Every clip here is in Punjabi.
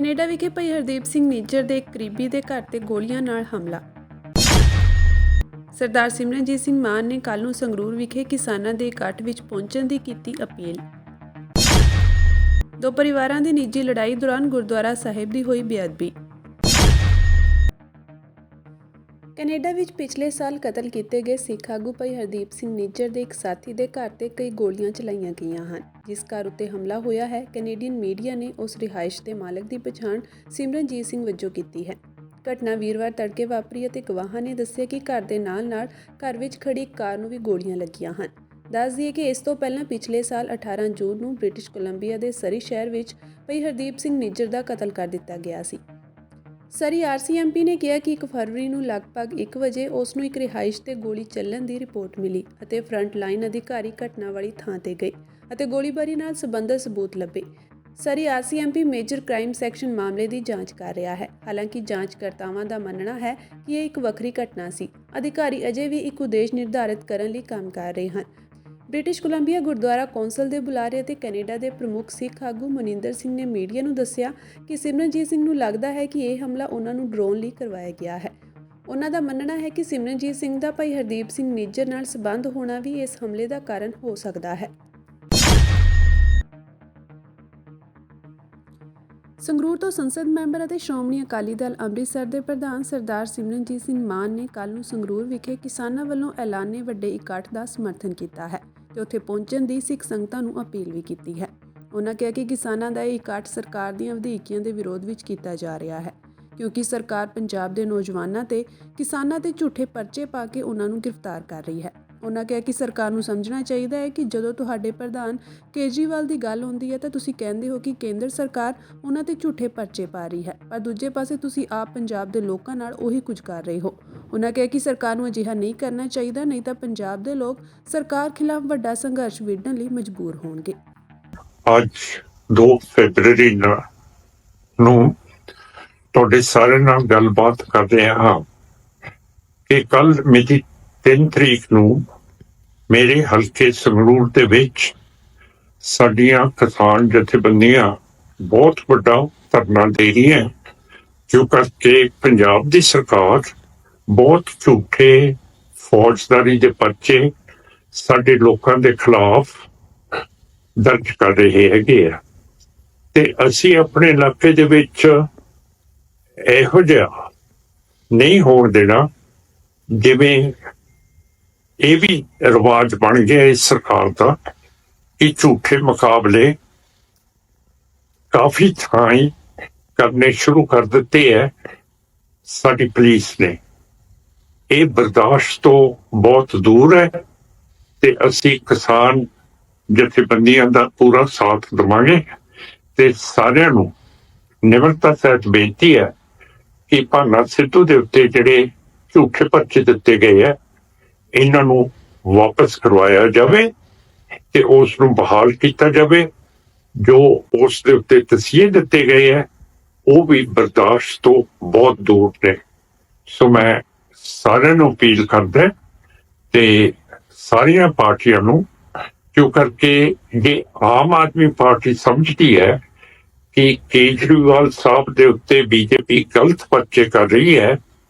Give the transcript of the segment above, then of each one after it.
ਕੈਨੇਡਾ ਵਿਖੇ ਭਾਈ ਹਰਦੀਪ ਸਿੰਘ ਨਿੱਜਰ ਦੇ ਇੱਕ ਕਰੀਬੀ ਦੇ ਘਰ ਤੇ ਗੋਲੀਆਂ ਨਾਲ ਹਮਲਾ। ਸਰਦਾਰ ਸਿਮਰਨਜੀਤ ਸਿੰਘ ਮਾਨ ਨੇ ਕੱਲ੍ਹ ਨੂੰ ਸੰਗਰੂਰ ਵਿਖੇ ਕਿਸਾਨਾਂ ਦੇ ਇਕੱਠ ਵਿੱਚ ਪਹੁੰਚਣ ਦੀ ਕੀਤੀ ਅਪੀਲ। ਦੋ ਪਰਿਵਾਰਾਂ ਦੀ ਨਿੱਜੀ ਲੜਾਈ ਦੌਰਾਨ ਗੁਰਦੁਆਰਾ ਸਾਹਿਬ ਦੀ ਹੋਈ ਬੇਅਦਬੀ। ਕੈਨੇਡਾ ਵਿੱਚ ਪਿਛਲੇ ਸਾਲ ਕਤਲ ਕੀਤੇ ਗਏ ਸਿੱਖ ਆਗੂ ਭਾਈ ਹਰਦੀਪ ਸਿੰਘ ਨਿੱਜਰ ਦੇ ਇੱਕ ਸਾਥੀ ਦੇ ਘਰ ਤੇ ਕਈ ਗੋਲੀਆਂ ਚਲਾਈਆਂ ਗਈਆਂ ਹਨ। ਜਿਸ ਘਰ ਉੱਤੇ ਹਮਲਾ ਹੋਇਆ ਹੈ, ਕੈਨੇਡੀਅਨ ਮੀਡੀਆ ਨੇ ਉਸ ਰਿਹਾਇਸ਼ ਦੇ ਮਾਲਕ ਦੀ ਪਛਾਣ ਸਿਮਰਨਜੀਤ ਸਿੰਘ ਵਜੋਂ ਕੀਤੀ ਹੈ। ਘਟਨਾ ਵੀਰਵਾਰ ਤੜਕੇ ਵਾਪਰੀ ਅਤੇ ਗਵਾਹਾਂ ਨੇ ਦੱਸਿਆ ਕਿ ਘਰ ਦੇ ਨਾਲ-ਨਾਲ ਘਰ ਵਿੱਚ ਖੜੀ ਇੱਕ ਕਾਰ ਨੂੰ ਵੀ ਗੋਲੀਆਂ ਲੱਗੀਆਂ ਹਨ। ਦੱਸ ਦਈਏ ਕਿ ਇਸ ਤੋਂ ਪਹਿਲਾਂ ਪਿਛਲੇ ਸਾਲ 18 ਜੂਨ ਨੂੰ ਬ੍ਰਿਟਿਸ਼ ਕੋਲੰਬੀਆ ਦੇ ਸਰੀ ਸ਼ਹਿਰ ਵਿੱਚ ਭਾਈ ਹਰਦੀਪ ਸਿੰਘ ਨਿੱਜਰ ਦਾ ਕਤਲ ਕਰ ਦਿੱਤਾ ਗਿਆ ਸੀ। ਸਰੀ RCMP ਨੇ ਕਿਹਾ ਕਿ 1 ਫਰਵਰੀ ਨੂੰ ਲਗਭਗ 1 ਵਜੇ ਉਸ ਨੂੰ ਇੱਕ ਰਿਹਾਇਸ਼ ਤੇ ਗੋਲੀ ਚੱਲਣ ਦੀ ਰਿਪੋਰਟ ਮਿਲੀ ਅਤੇ ਫਰੰਟ ਲਾਈਨ ਅਧਿਕਾਰੀ ਘਟਨਾ ਵਾਲੀ ਥਾਂ ਤੇ ਗਏ ਅਤੇ ਗੋਲੀਬਾਰੀ ਨਾਲ ਸੰਬੰਧਿਤ ਸਬੂਤ ਲੱਭੇ। ਸਰੀ RCMP ਮੇਜਰ ਕ੍ਰਾਈਮ ਸੈਕਸ਼ਨ ਮਾਮਲੇ ਦੀ ਜਾਂਚ ਕਰ ਰਿਹਾ ਹੈ। ਹਾਲਾਂਕਿ ਜਾਂਚਕਰਤਾਵਾਂ ਦਾ ਮੰਨਣਾ ਹੈ ਕਿ ਇਹ ਇੱਕ ਵੱਖਰੀ ਘਟਨਾ ਸੀ। ਅਧਿਕਾਰੀ ਅਜੇ ਵੀ ਇੱਕ ਉਦੇਸ਼ ਨਿਰਧਾਰਿਤ ਕਰਨ ਲਈ ਕੰਮ ਕਰ ਰਹੇ ਹਨ। ਬ੍ਰਿਟਿਸ਼ ਕੋਲੰਬੀਆ ਗੁਰਦੁਆਰਾ ਕੌਂਸਲ ਦੇ ਬੁਲਾਰੇ ਅਤੇ ਕੈਨੇਡਾ ਦੇ ਪ੍ਰਮੁੱਖ ਸਿੱਖ ਆਗੂ ਮਨਿੰਦਰ ਸਿੰਘ ਨੇ ਮੀਡੀਆ ਨੂੰ ਦੱਸਿਆ ਕਿ ਸਿਮਰਨਜੀਤ ਸਿੰਘ ਨੂੰ ਲੱਗਦਾ ਹੈ ਕਿ ਇਹ ਹਮਲਾ ਉਹਨਾਂ ਨੂੰ ਡਰਾਉਣ ਲਈ ਕਰਵਾਇਆ ਗਿਆ ਹੈ। ਉਹਨਾਂ ਦਾ ਮੰਨਣਾ ਹੈ ਕਿ ਸਿਮਰਨਜੀਤ ਸਿੰਘ ਦਾ ਭਾਈ ਹਰਦੀਪ ਸਿੰਘ ਨਿੱਜਰ ਨਾਲ ਸੰਬੰਧ ਹੋਣਾ ਵੀ ਇਸ ਹਮਲੇ ਦਾ ਕਾਰਨ ਹੋ ਸਕਦਾ ਹੈ। ਸੰਗਰੂਰ ਤੋਂ ਸੰਸਦ ਮੈਂਬਰ ਅਤੇ ਸ਼੍ਰੋਮਣੀ ਅਕਾਲੀ ਦਲ ਅੰਮ੍ਰਿਤਸਰ ਦੇ ਪ੍ਰਧਾਨ ਸਰਦਾਰ ਸਿਮਰਨਜੀਤ ਸਿੰਘ ਮਾਨ ਨੇ ਕੱਲ੍ਹ ਨੂੰ ਸੰਗਰੂਰ ਵਿਖੇ ਕਿਸਾਨਾਂ ਵੱਲੋਂ ਐਲਾਨੇ ਵੱਡੇ ਇਕੱਠ ਦਾ ਸਮਰਥਨ ਕੀਤਾ ਹੈ ਤੇ ਉੱਥੇ ਪਹੁੰਚਣ ਦੀ ਸਿੱਖ ਸੰਗਤਾਂ ਨੂੰ ਅਪੀਲ ਵੀ ਕੀਤੀ ਹੈ। ਉਹਨਾਂ ਕਿਹਾ ਕਿ ਕਿਸਾਨਾਂ ਦਾ ਇਹ ਇਕੱਠ ਸਰਕਾਰ ਦੀਆਂ ਵਧੀਕੀਆਂ ਦੇ ਵਿਰੋਧ ਵਿੱਚ ਕੀਤਾ ਜਾ ਰਿਹਾ ਹੈ ਕਿਉਂਕਿ ਸਰਕਾਰ ਪੰਜਾਬ ਦੇ ਨੌਜਵਾਨਾਂ ਤੇ ਕਿਸਾਨਾਂ ਤੇ ਝੂਠੇ ਪਰਚੇ ਪਾ ਕੇ ਉਹਨਾਂ ਨੂੰ ਗ੍ਰਿਫਤਾਰ ਕਰ ਰਹੀ ਹੈ। ਉਹਨਾਂ ਕਿਹਾ ਕਿ ਸਰਕਾਰ ਨੂੰ ਸਮਝਣਾ ਚਾਹੀਦਾ ਹੈ ਕਿ ਜਦੋਂ ਤੁਹਾਡੇ ਪ੍ਰਧਾਨ ਕੇਜਰੀਵਾਲ ਦੀ ਗੱਲ ਹੁੰਦੀ ਹੈ ਤਾਂ ਤੁਸੀਂ ਕਹਿੰਦੇ ਹੋ ਕਿ ਕੇਂਦਰ ਸਰਕਾਰ ਉਹਨਾਂ ਤੇ ਝੂਠੇ ਪਰਚੇ ਪਾ ਰਹੀ ਹੈ, ਪਰ ਦੂਜੇ ਪਾਸੇ ਤੁਸੀਂ ਆਪ ਪੰਜਾਬ ਦੇ ਲੋਕਾਂ ਨਾਲ ਉਹੀ ਕੁਝ ਕਰ ਰਹੇ ਹੋ। ਉਹਨਾਂ ਕਿਹਾ ਕਿ ਸਰਕਾਰ ਨੂੰ ਅਜਿਹਾ ਨਹੀਂ ਕਰਨਾ ਚਾਹੀਦਾ, ਨਹੀਂ ਤਾਂ ਪੰਜਾਬ ਦੇ ਲੋਕ ਸਰਕਾਰ ਖਿਲਾਫ ਵੱਡਾ ਸੰਘਰਸ਼ ਵਿੱਢਣ ਲਈ ਮਜਬੂਰ ਹੋਣਗੇ। ਅੱਜ 2 ਫਰਵਰੀ ਨੂੰ ਤੁਹਾਡੇ ਸਾਰਿਆਂ ਨਾਲ ਗੱਲਬਾਤ ਕਰ ਰਹੇ ਹਾਂ ਕਿ ਕੱਲ ਮਿਤੀ 3 ਤਰੀਕ ਨੂੰ ਮੇਰੇ ਹਲਕੇ ਸੰਗਰੂਰ ਦੇ ਵਿੱਚ ਸਾਡੀਆਂ ਕਿਸਾਨ ਜਥੇਬੰਦੀਆਂ ਬਹੁਤ ਵੱਡਾ ਧਰਨਾ ਦੇ ਰਹੀਆਂ ਜੋ ਕਰਕੇ ਪੰਜਾਬ ਦੀ ਸਰਕਾਰ ਬਹੁਤ ਝੂਠੇ ਫੌਜਦਾਰੀ ਦੇ ਪਰਚੇ ਸਾਡੇ ਲੋਕਾਂ ਦੇ ਖਿਲਾਫ ਦਰਜ ਕਰ ਰਹੇ ਹੈਗੇ ਆ ਤੇ ਅਸੀਂ ਆਪਣੇ ਇਲਾਕੇ ਦੇ ਵਿੱਚ ਇਹੋ ਜਿਹਾ ਨਹੀਂ ਹੋਣ ਦੇਣਾ ਜਿਵੇਂ ਇਹ ਵੀ ਰਿਵਾਜ ਬਣ ਗਿਆ ਇਸ ਸਰਕਾਰ ਦਾ ਕਿ ਝੂਠੇ ਮੁਕਾਬਲੇ ਕਾਫੀ ਥਾਂ ਕਰਨੇ ਸ਼ੁਰੂ ਕਰ ਦਿੱਤੇ ਹੈ ਸਾਡੀ ਪੁਲਿਸ ਨੇ। ਇਹ ਬਰਦਾਸ਼ਤ ਤੋਂ ਬਹੁਤ ਦੂਰ ਹੈ ਤੇ ਅਸੀਂ ਕਿਸਾਨ ਜਥੇਬੰਦੀਆਂ ਦਾ ਪੂਰਾ ਸਾਥ ਦੇਵਾਂਗੇ ਤੇ ਸਾਰਿਆਂ ਨੂੰ ਨਿਮਰਤਾ ਸਹਿਤ ਬੇਨਤੀ ਹੈ ਕਿ ਭਾਨਾ ਸਿੱਧੂ ਦੇ ਉੱਤੇ ਜਿਹੜੇ ਝੂਠੇ ਪਰਚੇ ਦਿੱਤੇ ਗਏ ਹੈ ਇਹਨਾਂ ਨੂੰ ਵਾਪਸ ਕਰਵਾਇਆ ਜਾਵੇ ਤੇ ਉਸ ਨੂੰ ਬਹਾਲ ਕੀਤਾ ਜਾਵੇ। ਜੋ ਉਸ ਦੇ ਉੱਤੇ ਤਸੀਹੇ ਦਿੱਤੇ ਗਏ ਹੈ ਉਹ ਵੀ ਬਰਦਾਸ਼ਤ ਤੋਂ ਬਹੁਤ ਦੂਰ ਨੇ। ਸੋ ਮੈਂ ਸਾਰਿਆਂ ਨੂੰ ਅਪੀਲ ਕਰਦਾ ਤੇ ਸਾਰੀਆਂ ਪਾਰਟੀਆਂ ਨੂੰ, ਕਿਉਂ ਕਰਕੇ ਜੇ ਆਮ ਆਦਮੀ ਪਾਰਟੀ ਸਮਝਦੀ ਹੈ ਕਿ ਕੇਜਰੀਵਾਲ ਸਾਹਿਬ ਦੇ ਉੱਤੇ BJP ਗਲਤ ਪਰਚੇ ਕਰ ਰਹੀ ਹੈ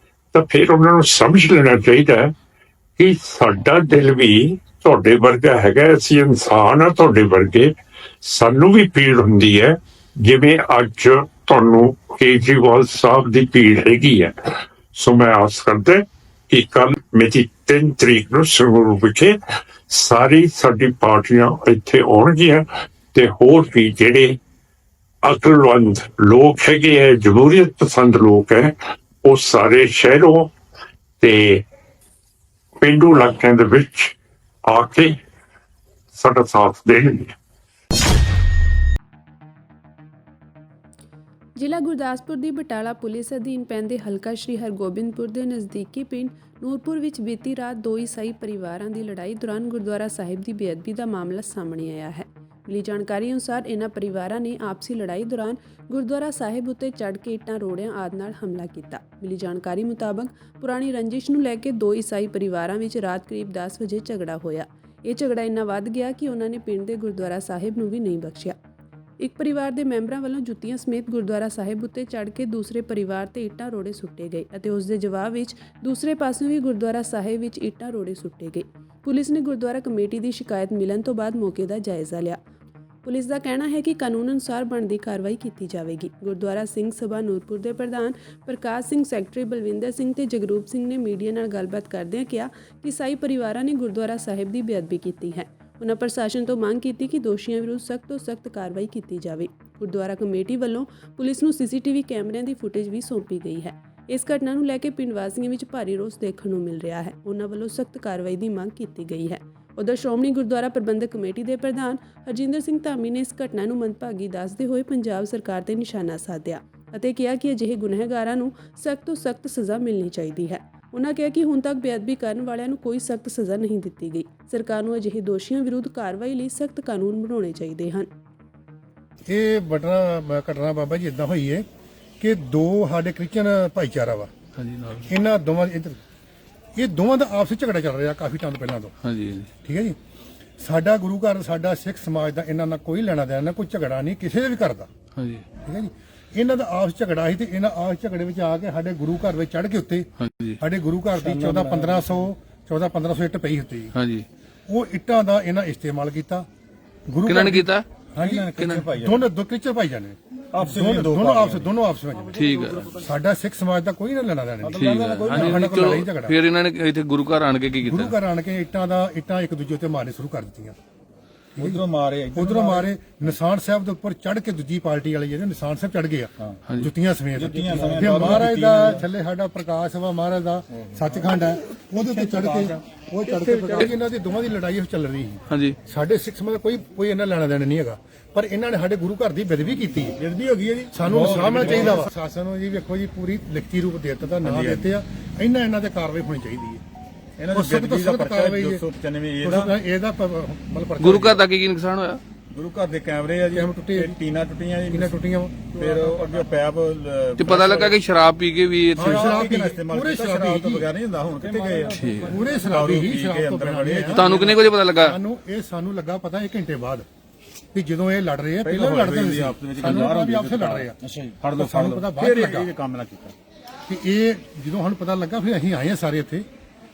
ਤਾਂ ਫਿਰ ਉਹਨਾਂ ਨੂੰ ਸਮਝ ਲੈਣਾ ਚਾਹੀਦਾ ਹੈ ਕਿ ਸਾਡਾ ਦਿਲ ਵੀ ਤੁਹਾਡੇ ਵਰਗਾ ਹੈਗਾ। ਅਸੀਂ ਇਨਸਾਨ ਆ ਤੁਹਾਡੇ ਵਰਗੇ, ਸਾਨੂੰ ਵੀ ਪੀੜ ਹੁੰਦੀ ਹੈ ਜਿਵੇਂ ਅੱਜ ਤੁਹਾਨੂੰ ਕੇਜਰੀਵਾਲ ਸਾਹਿਬ ਦੀ ਪੀੜ ਹੈਗੀ ਹੈ। ਸੋ ਮੈਂ ਆਸ ਕਰਦਾ ਕਿ ਕੱਲ ਮਿਤੀ 3 ਤਰੀਕ ਨੂੰ ਸੰਗਰੂਰ ਵਿਖੇ ਸਾਰੀ ਸਾਡੀ ਪਾਰਟੀਆਂ ਇੱਥੇ ਆਉਣਗੀਆਂ ਤੇ ਹੋਰ ਵੀ ਜਿਹੜੇ ਅਕਲਮੰਦ ਲੋਕ ਹੈਗੇ ਹੈ, ਜਮਹੂਰੀਅਤ ਪਸੰਦ ਲੋਕ ਹੈ, ਉਹ ਸਾਰੇ ਸ਼ਹਿਰੋਂ ਤੇ ਪੇਂਡੂ ਇਲਾਕਿਆਂ ਦੇ ਵਿੱਚ ਆ ਕੇ ਸਾਡਾ ਸਾਥ ਦੇਣਗੇ। ਜ਼ਿਲ੍ਹਾ ਗੁਰਦਾਸਪੁਰ ਦੀ ਬਟਾਲਾ ਪੁਲਿਸ ਅਧੀਨ ਪੈਂਦੇ ਹਲਕਾ ਸ਼੍ਰੀ ਹਰਗੋਬਿੰਦਪੁਰ ਦੇ ਨਜ਼ਦੀਕੀ ਪਿੰਡ ਨੂਰਪੁਰ ਵਿੱਚ ਬੀਤੀ ਰਾਤ 2 ਈਸਾਈ ਪਰਿਵਾਰਾਂ ਦੀ ਲੜਾਈ ਦੌਰਾਨ ਗੁਰਦੁਆਰਾ ਸਾਹਿਬ ਦੀ ਬੇਅਦਬੀ ਦਾ ਮਾਮਲਾ ਸਾਹਮਣੇ ਆਇਆ ਹੈ। ਮਿਲੀ ਜਾਣਕਾਰੀ ਅਨੁਸਾਰ ਇਹਨਾਂ ਪਰਿਵਾਰਾਂ ਨੇ ਆਪਸੀ ਲੜਾਈ ਦੌਰਾਨ ਗੁਰਦੁਆਰਾ ਸਾਹਿਬ ਉੱਤੇ ਚੜ੍ਹ ਕੇ ਇੱਟਾਂ ਰੋੜਿਆਂ ਆਦਿ ਨਾਲ ਹਮਲਾ ਕੀਤਾ। ਮਿਲੀ ਜਾਣਕਾਰੀ ਮੁਤਾਬਕ ਪੁਰਾਣੀ ਰੰਜਿਸ਼ ਨੂੰ ਲੈ ਕੇ 2 ਈਸਾਈ ਪਰਿਵਾਰਾਂ ਵਿੱਚ ਰਾਤ ਕਰੀਬ 10 ਵਜੇ ਝਗੜਾ ਹੋਇਆ। ਇਹ ਝਗੜਾ ਇੰਨਾ ਵੱਧ ਗਿਆ ਕਿ ਉਹਨਾਂ ਨੇ ਪਿੰਡ ਦੇ ਗੁਰਦੁਆਰਾ ਸਾਹਿਬ ਨੂੰ ਵੀ ਨਹੀਂ ਬਖਸ਼ਿਆ। ਇੱਕ ਪਰਿਵਾਰ ਦੇ ਮੈਂਬਰਾਂ ਵੱਲੋਂ ਜੁੱਤੀਆਂ ਸਮੇਤ ਗੁਰਦੁਆਰਾ ਸਾਹਿਬ ਉੱਤੇ ਚੜ੍ਹ ਕੇ ਦੂਸਰੇ ਪਰਿਵਾਰ ਤੇ ਇੱਟਾਂ ਰੋੜੇ ਸੁੱਟੇ ਗਏ ਅਤੇ ਉਸ ਦੇ ਜਵਾਬ ਵਿੱਚ ਦੂਸਰੇ ਪਾਸਿਓਂ ਵੀ ਗੁਰਦੁਆਰਾ ਸਾਹਿਬ ਵਿੱਚ ਇੱਟਾਂ ਰੋੜੇ ਸੁੱਟੇ ਗਏ। ਪੁਲਿਸ ਨੇ ਗੁਰਦੁਆਰਾ ਕਮੇਟੀ ਦੀ ਸ਼ਿਕਾਇਤ ਮਿਲਣ ਤੋਂ ਬਾਅਦ ਮੌਕੇ ਦਾ ਜਾਇਜ਼ਾ ਲਿਆ। ਪੁਲਿਸ ਦਾ ਕਹਿਣਾ ਹੈ ਕਿ ਕਾਨੂੰਨ ਅਨੁਸਾਰ ਬਣਦੀ ਕਾਰਵਾਈ ਕੀਤੀ ਜਾਵੇਗੀ। ਗੁਰਦੁਆਰਾ ਸਿੰਘ ਸਭਾ ਨੂਰਪੁਰ ਦੇ ਪ੍ਰਧਾਨ ਪ੍ਰਕਾਸ਼ ਸਿੰਘ, ਸੈਕਟਰੀ ਬਲਵਿੰਦਰ ਸਿੰਘ ਤੇ ਜਗਰੂਪ ਸਿੰਘ ਨੇ ਮੀਡੀਆ ਨਾਲ ਗੱਲਬਾਤ ਕਰਦਿਆਂ ਕਿਹਾ ਕਿ ਸਾਈ ਪਰਿਵਾਰਾਂ ਨੇ ਗੁਰਦੁਆਰਾ ਸਾਹਿਬ ਦੀ ਬੇਅਦਬੀ ਕੀਤੀ ਹੈ। ਉਨ੍ਹਾਂ ਪ੍ਰਸ਼ਾਸਨ ਤੋਂ ਮੰਗ ਕੀਤੀ ਕਿ ਦੋਸ਼ੀਆਂ ਵਿਰੁੱਧ ਸਖਤ ਤੋਂ ਸਖਤ ਕਾਰਵਾਈ ਕੀਤੀ ਜਾਵੇ। ਗੁਰਦੁਆਰਾ ਕਮੇਟੀ ਵੱਲੋਂ ਪੁਲਿਸ ਨੂੰ ਸੀਸੀਟੀਵੀ ਕੈਮਰਿਆਂ ਦੀ ਫੁਟੇਜ ਵੀ ਸੌਂਪੀ ਗਈ ਹੈ। ਇਸ ਘਟਨਾ ਨੂੰ ਲੈ ਕੇ ਪਿੰਡ ਵਾਸੀਆਂ ਵਿੱਚ ਭਾਰੀ ਰੋਸ ਦੇਖਣ ਨੂੰ ਮਿਲ ਰਿਹਾ ਹੈ। ਉਨ੍ਹਾਂ ਵੱਲੋਂ ਸਖਤ ਕਾਰਵਾਈ ਦੀ ਮੰਗ ਕੀਤੀ ਗਈ ਹੈ। ਉਧਰ ਸ਼੍ਰੋਮਣੀ ਗੁਰਦੁਆਰਾ ਪ੍ਰਬੰਧਕ ਕਮੇਟੀ ਦੇ ਪ੍ਰਧਾਨ ਹਰਜਿੰਦਰ ਸਿੰਘ ਧਾਮੀ ਨੇ ਇਸ ਘਟਨਾ ਨੂੰ ਮੰਦਭਾਗੀ ਦੱਸਦੇ ਹੋਏ ਪੰਜਾਬ ਸਰਕਾਰ ਤੇ ਨਿਸ਼ਾਨਾ ਸਾਧਿਆ ਅਤੇ ਕਿਹਾ ਕਿ ਅਜਿਹੇ ਗੁਨਾਹਗਾਰਾਂ ਨੂੰ ਸਖਤ ਤੋਂ ਸਖਤ ਸਜ਼ਾ ਮਿਲਣੀ ਚਾਹੀਦੀ ਹੈ। ਉਨ੍ਹਾਂ ਕਿਹਾ ਕਿ ਹੁਣ ਤੱਕ ਬੇਅਦਬੀ ਕਰਨ ਵਾਲਿਆਂ ਨੂੰ ਕੋਈ ਸਖਤ ਸਜ਼ਾ ਨਹੀਂ ਦਿੱਤੀ ਗਈ। ਸਰਕਾਰ ਨੂੰ ਅਜਿਹੇ ਦੋਸ਼ੀਆਂ ਵਿਰੁੱਧ ਕਾਰਵਾਈ ਲਈ ਸਖਤ ਕਾਨੂੰਨ ਬਣਾਉਣੇ ਚਾਹੀਦੇ ਹਨ। ਇਹ ਘਟਨਾ ਬਾਬਾ ਜੀ ਇਦਾਂ ਹੋਈ ਹੈ ਕਿ ਦੋ ਸਾਡੇ ਕ੍ਰਿਸਚਨ ਭਾਈਚਾਰਾ ਵਾ ਇਹਨਾਂ ਦੋਵਾਂ ਇਹ ਦੋਵਾਂ ਦਾ ਆਪਸ ਵਿੱਚ ਝਗੜਾ ਚੱਲ ਰਿਹਾ ਕਾਫੀ ਟਾਈਮ ਪਹਿਲਾਂ ਤੋਂ। ਠੀਕ ਹੈ ਜੀ। ਸਾਡਾ ਗੁਰੂ ਘਰ, ਸਾਡਾ ਸਿੱਖ ਸਮਾਜ ਦਾ ਇਹਨਾਂ ਨਾਲ ਕੋਈ ਲੈਣਾ ਦੇਣਾ, ਕੋਈ ਝਗੜਾ ਨਹੀਂ ਕਿਸੇ ਦੇ ਵੀ ਘਰ ਦਾ। ਠੀਕ ਹੈ ਜੀ। ਇਹਨਾਂ ਦਾ ਆਪਸ ਝਗੜਾ ਸੀ ਤੇ ਇਹਨਾਂ ਆਪਸ ਝਗੜੇ ਵਿੱਚ ਆ ਕੇ ਸਾਡੇ ਗੁਰੂ ਘਰ ਵਿੱਚ ਚੜ ਕੇ ਉੱਤੇ ਸਾਡੇ ਗੁਰੂ ਘਰ ਦੀ 14-1500 ਇੱਟ ਪਈ ਹੁੰਦੀ ਜੀ। ਉਹ ਇੱਟਾਂ ਦਾ ਇਹਨਾਂ ਇਸਤੇਮਾਲ ਕੀਤਾ। ਗੁਰੂ ਕਿਹਨਾਂ ਨੇ ਕੀਤਾ? ਦੋਨੋਂ ਕ੍ਰਿਸਚਨ ਭਾਈ ਜਾਨੇ ਦੋਨੋਂ ਆਪਸ ਵਿੱਚ। ਠੀਕ ਹੈ। ਸਾਡਾ ਸਿੱਖ ਸਮਾਜ ਦਾ ਕੋਈ ਨਾ ਲੈਣਾ ਦੇਣਾ। ਠੀਕ ਹੈ। ਚਲੋ ਫਿਰ ਇਹਨਾਂ ਨੇ ਇੱਥੇ ਗੁਰੂ ਘਰ ਆਣ ਕੇ ਕੀ ਕੀਤਾ? ਗੁਰੂ ਘਰ ਆਣ ਕੇ ਇੱਟਾਂ ਇੱਕ ਦੂਜੇ ਉੱਤੇ ਮਾਰਨੇ ਸ਼ੁਰੂ ਕਰ ਦਿੱਤੀਆਂ। ਉਧਰੋਂ ਮਾਰੇ ਨਿਸ਼ਾਨ ਸਾਹਿਬ ਦੇ ਉੱਪਰ ਚੜ ਕੇ ਦੂਜੀ ਪਾਰਟੀ ਵਾਲੇ ਜਿਹੜੇ ਨਿਸ਼ਾਨ ਸਾਹਿਬ ਚੜ ਗਏ ਆ ਜੁੱਤੀਆਂ ਸਮੇਤ। ਫਿਰ ਮਹਾਰਾਜ ਦਾ ਥੱਲੇ ਸਾਡਾ ਪ੍ਰਕਾਸ਼ ਵਾ, ਮਹਾਰਾਜ ਦਾ ਸੱਚਖੰਡ ਹੈ, ਉਹਦੇ ਉੱਤੇ ਚੜ ਕੇ ਪ੍ਰਕਾਸ਼। ਇਹਨਾਂ ਦੀ ਦੋਵਾਂ ਦੀ ਲੜਾਈ ਚੱਲ ਰਹੀ ਸੀ। ਸਾਡੇ ਸਿੱਖ ਸਮਾਜ ਦਾ ਕੋਈ ਇਹਨਾਂ ਲੈਣਾ ਦੇਣਾ ਨਹੀਂ ਹੈਗਾ, ਪਰ ਇਹਨਾਂ ਨੇ ਸਾਡੇ ਗੁਰੂ ਘਰ ਦੀ ਬੇਅਦਬੀ ਕੀਤੀ ਹੈ। ਬੇਅਦਬੀ ਹੋ ਗਈ ਹੈ ਜੀ। ਸਾਨੂੰ ਇਨਸਾਫ ਮਿਲਣਾ ਚਾਹੀਦਾ ਵਾ। ਸ਼ਾਸਨ ਨੂੰ ਜੀ ਵੇਖੋ ਜੀ ਪੂਰੀ ਲਿਖਤੀ ਰੂਪ ਦੇ ਦਿੱਤਾ, ਨਾਂ ਦਿੱਤੇ ਆ। ਇਹਨਾਂ ਤੇ ਕਾਰਵਾਈ ਹੋਣੀ ਚਾਹੀਦੀ ਹੈ। ਗੁਰੂ ਘਰ ਦਾ ਕੀ ਨੁਕਸਾਨ ਹੋਇਆ? ਗੁਰੂ ਘਰ ਦੇ ਕੈਮਰੇ ਆ ਜੀ ਟੁੱਟੇ, ਟੀਨਾ ਟੁੱਟੀਆਂ ਜੀ, ਫਿਰ ਅੱਗੇ ਪੈਪ ਤੇ ਪਤਾ ਲੱਗਾ ਕਿ ਸ਼ਰਾਬ ਪੀ ਕੇ ਵੀ ਇੱਥੇ ਪੂਰੇ ਸ਼ਰਾਬ ਤੋਂ ਬਗੈਰ ਨਹੀਂ ਹੁੰਦਾ। ਹੁਣ ਕਿੱਥੇ ਗਏ ਆ? ਪੂਰੇ ਸ਼ਰਾਬੀ ਹੀ ਸ਼ਰਾਬ ਤੋਂ ਬਣੇ। ਤੁਹਾਨੂੰ ਕਿੰਨੇ ਵਜੇ ਪਤਾ ਲੱਗਾ? ਸਾਨੂੰ ਲੱਗਾ ਪਤਾ 1 ਘੰਟੇ ਬਾਅਦ ਵੀ ਜਦੋਂ ਇਹ ਲੜ ਰਹੇ ਆ। ਪਹਿਲਾਂ ਵੀ ਲੜਦੇ ਸੀ ਸਾਨੂੰ ਵੀ ਆਪਸੇ ਲੜ ਰਹੇ ਆ। ਸਾਨੂੰ ਪਤਾ ਬਾਅਦ ਲੱਗਾ ਇਹ ਕੰਮ ਨਾ ਕੀਤਾ ਕਿ ਇਹ ਜਦੋਂ ਸਾਨੂੰ ਪਤਾ ਲੱਗਾ ਫਿਰ ਅਸੀਂ ਆਏ ਆ ਸਾਰੇ ਇੱਥੇ।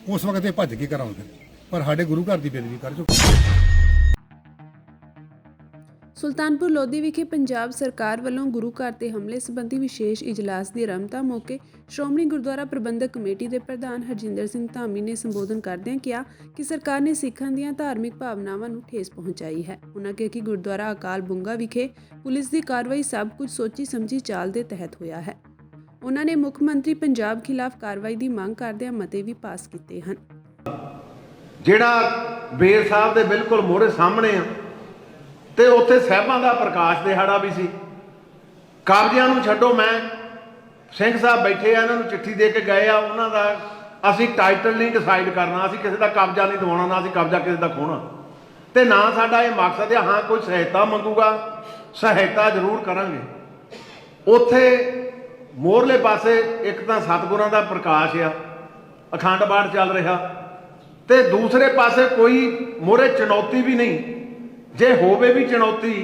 ਉਸ ਵਕਤ ਇਹ ਭੱਜ ਕੇ ਕਰਾਉਂਦੇ ਪਰ ਸਾਡੇ ਗੁਰੂ ਘਰ ਦੀ ਬੇਅਦਬੀ ਕਰ ਚੁੱਕੇ। ਸੁਲਤਾਨਪੁਰ ਲੋਧੀ ਵਿਖੇ ਪੰਜਾਬ ਸਰਕਾਰ ਵੱਲੋਂ ਗੁਰੂ ਘਰ ਤੇ ਹਮਲੇ ਸੰਬੰਧੀ ਵਿਸ਼ੇਸ਼ ਇਜਲਾਸ ਦੀ ਆਰੰਭਤਾ ਮੌਕੇ ਸ਼੍ਰੋਮਣੀ ਗੁਰਦੁਆਰਾ ਪ੍ਰਬੰਧਕ ਕਮੇਟੀ ਦੇ ਪ੍ਰਧਾਨ ਹਰਜਿੰਦਰ ਸਿੰਘ ਧਾਮੀ ਨੇ ਸੰਬੋਧਨ ਕਰਦਿਆਂ ਕਿਹਾ ਕਿ ਸਰਕਾਰ ਨੇ ਸਿੱਖਾਂ ਦੀਆਂ ਧਾਰਮਿਕ ਭਾਵਨਾਵਾਂ ਨੂੰ ਠੇਸ ਪਹੁੰਚਾਈ ਹੈ। ਉਨ੍ਹਾਂ ਕਿਹਾ ਕਿ ਗੁਰਦੁਆਰਾ ਅਕਾਲ ਬੁੰਗਾ ਵਿਖੇ ਪੁਲਿਸ ਦੀ ਕਾਰਵਾਈ ਸਭ ਕੁਝ ਸੋਚੀ ਸਮਝੀ ਚਾਲ ਦੇ ਤਹਿਤ ਹੋਇਆ ਹੈ। ਉਨ੍ਹਾਂ ਨੇ ਮੁੱਖ ਮੰਤਰੀ ਪੰਜਾਬ ਖਿਲਾਫ ਕਾਰਵਾਈ ਦੀ ਮੰਗ ਕਰਦਿਆਂ ਮਤੇ ਵੀ ਪਾਸ ਕੀਤੇ ਹਨ। ਜਿਹੜਾ ਬੇਰ ਸਾਹਿਬ ਦੇ ਬਿਲਕੁਲ ਮੋਹਰੇ ਸਾਹਮਣੇ ਆ ਤੇ ਉੱਥੇ ਸਾਹਿਬਾਂ ਦਾ ਪ੍ਰਕਾਸ਼ ਦਿਹਾੜਾ ਵੀ ਸੀ। ਕਬਜ਼ਿਆਂ ਨੂੰ ਛੱਡੋ, ਮੈਂ ਸਿੰਘ ਸਾਹਿਬ ਬੈਠੇ ਆ, ਇਹਨਾਂ ਨੂੰ ਚਿੱਠੀ ਦੇ ਕੇ ਗਏ ਆ। ਉਹਨਾਂ ਦਾ ਅਸੀਂ ਟਾਈਟਲ ਨਹੀਂ ਡਿਸਾਈਡ ਕਰਨਾ, ਅਸੀਂ ਕਿਸੇ ਦਾ ਕਬਜ਼ਾ ਨਹੀਂ ਦਿਵਾਉਣਾ, ਨਾ ਅਸੀਂ ਕਬਜ਼ਾ ਕਿਸੇ ਦਾ ਖੋਹਣਾ ਤੇ ਨਾ ਸਾਡਾ ਇਹ ਮਕਸਦ ਹੈ। ਹਾਂ, ਕੋਈ ਸਹਾਇਤਾ ਮੰਗੂਗਾ, ਸਹਾਇਤਾ ਜ਼ਰੂਰ ਕਰਾਂਗੇ। ਉੱਥੇ ਮੋਹਰਲੇ ਪਾਸੇ ਇੱਕ ਤਾਂ ਸਤਿਗੁਰਾਂ ਦਾ ਪ੍ਰਕਾਸ਼ ਆ, ਅਖੰਡ ਪਾਠ ਚੱਲ ਰਿਹਾ ਤੇ ਦੂਸਰੇ ਪਾਸੇ ਕੋਈ ਮੋਹਰੇ ਚੁਣੌਤੀ ਵੀ ਨਹੀਂ। ਜੇ ਹੋਵੇ ਵੀ ਚੁਣੌਤੀ